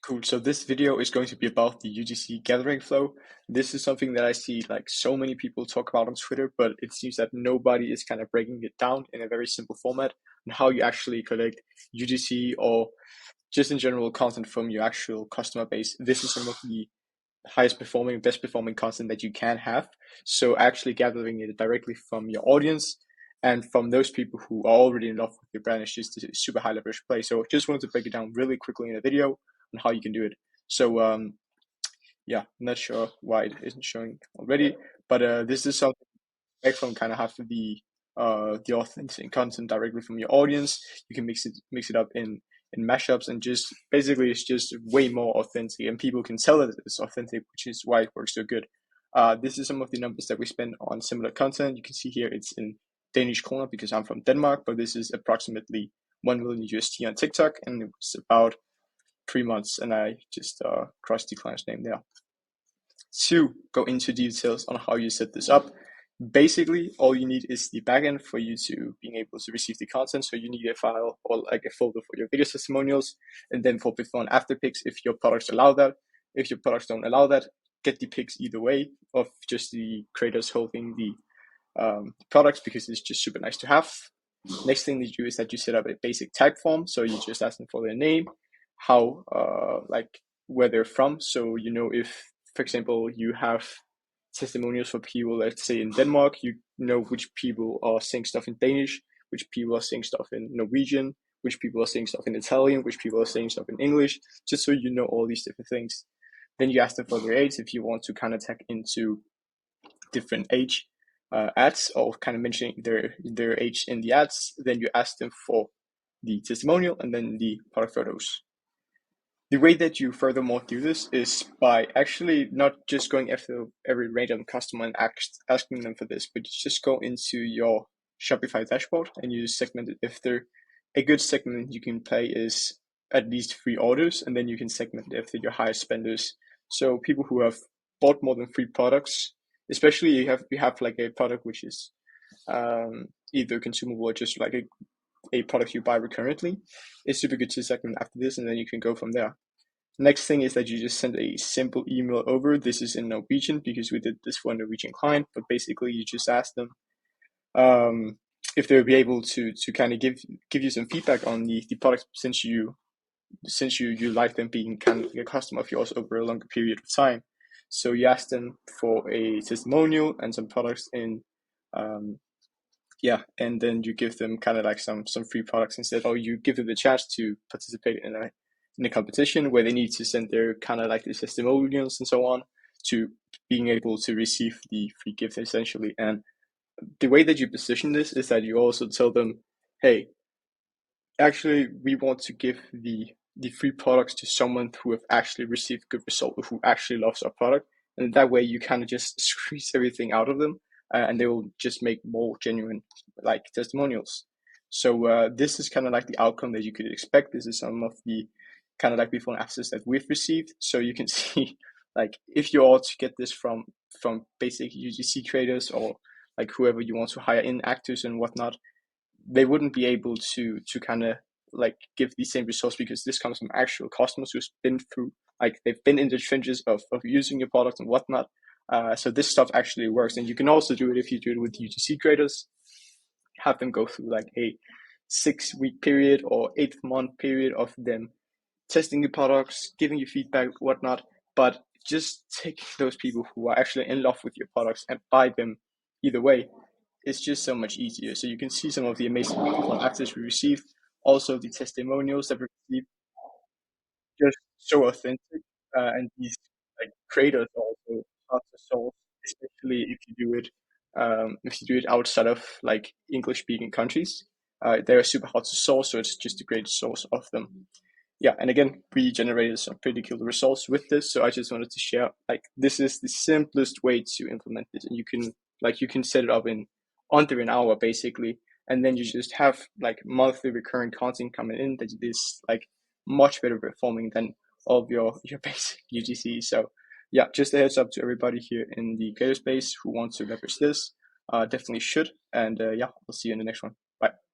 Cool. So this video is going to be about the UGC gathering flow. This is something that I see like so many people talk about on Twitter, but it seems that nobody is kind of breaking it down in a very simple format on how you actually collect UGC or just in general content from your actual customer base. This is some of the highest performing, best performing content that you can have. So actually gathering it directly from your audience and from those people who are already in love with your brand is just a super high leverage play. So just wanted to break it down really quickly in a video on how you can do it. So yeah, I'm not sure why it isn't showing already, but this is something from kind of have the authentic content directly from your audience. You can mix it up in mashups and just basically it's just way more authentic and people can tell that it's authentic, which is why it works so good. This is some of the numbers that we spend on similar content. You can see here it's in Danish kroner because I'm from Denmark, but this is approximately 1 million USD on TikTok, and it was about 3 months, and I just crossed the client's name there. To go into details on how you set this up, basically all you need is the backend for you to being able to receive the content. So you need a file or like a folder for your video testimonials, and then for before and after pics if your products allow that. If your products don't allow that, get the pics either way of just the creators holding the products, because it's just super nice to have. Next thing that you do is that you set up a basic tag form. So you just ask them for their name, how like where they're from. So you know, if for example you have testimonials for people, let's say in Denmark, you know which people are saying stuff in Danish, which people are saying stuff in Norwegian, which people are saying stuff in Italian, which people are saying stuff in English, just so you know all these different things. Then you ask them for their age if you want to kind of tag into different age ads or kind of mentioning their age in the ads. Then you ask them for the testimonial and then the product photos. The way that you furthermore do this is by actually not just going after every random customer and asking them for this, but you just go into your Shopify dashboard and you segment it. If they're a good segment you can play is at least 3 orders, and then you can segment it after your highest spenders. So people who have bought more than 3 products, especially you have like a product which is either consumable or just like a product you buy recurrently, it's super good to segment after this, and then you can go from there. Next thing is that you just send a simple email over. This is in Norwegian because we did this for a Norwegian client, but basically you just ask them if they would be able to kind of give you some feedback on the product, since you like them being kind of like a customer of yours over a longer period of time. So you ask them for a testimonial and some products in and then you give them kind of like some free products instead, or you give them the chance to participate in a competition where they need to send their kind of like the testimonials and so on to being able to receive the free gift essentially. And the way that you position this is that you also tell them, hey, actually we want to give the free products to someone who have actually received good result, who actually loves our product, and that way you kind of just squeeze everything out of them, and they will just make more genuine like testimonials. So this is kind of like the outcome that you could expect. This is some of the kind of like before and afters that we've received. So you can see like if you are to get this from basic UGC creators or like whoever you want to hire in, actors and whatnot, they wouldn't be able to kind of like give the same results, because this comes from actual customers who've been through, like they've been in the trenches of using your product and whatnot. So this stuff actually works, and you can also do it if you do it with UGC creators. Have them go through like a 6-week period or 8-month period of them testing your products, giving you feedback, whatnot. But just take those people who are actually in love with your products and buy them either way. It's just so much easier. So you can see some of the amazing actors we receive, also the testimonials that we receive, just so authentic. And these like creators are also hard to source, especially if you do it outside of like English speaking countries. They're super hard to source, so it's just a great source of them. Yeah, and again, we generated some pretty cool results with this, so I just wanted to share, like, this is the simplest way to implement this, and you can set it up in under an hour basically, and then you just have like monthly recurring content coming in that is like much better performing than all of your basic UGC. So yeah, just a heads up to everybody here in the creator space who wants to leverage this, definitely should. And yeah, we'll see you in the next one. Bye.